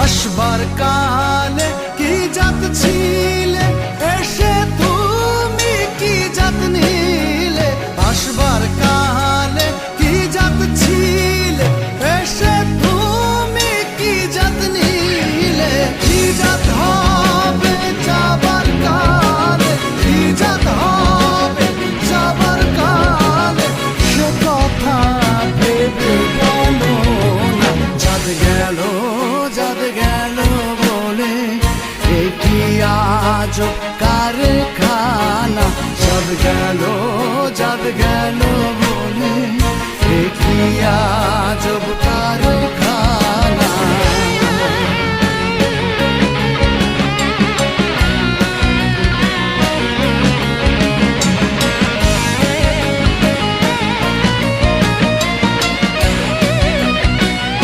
আসবার কালে কি জাত ছিলে, এসে তুমি কি জাত নিলে। আসবার কালে কি জাত ছিলে, এসে তুমি কি জাত নিলে। কি জাত হবে যাবার কালে, কি জাত হবে যাবার কালে, সে কথা ভেবে বলো না। জাত গেল বলে এ কি আজব কারখানা। জাত গেল বলে এ কি আজব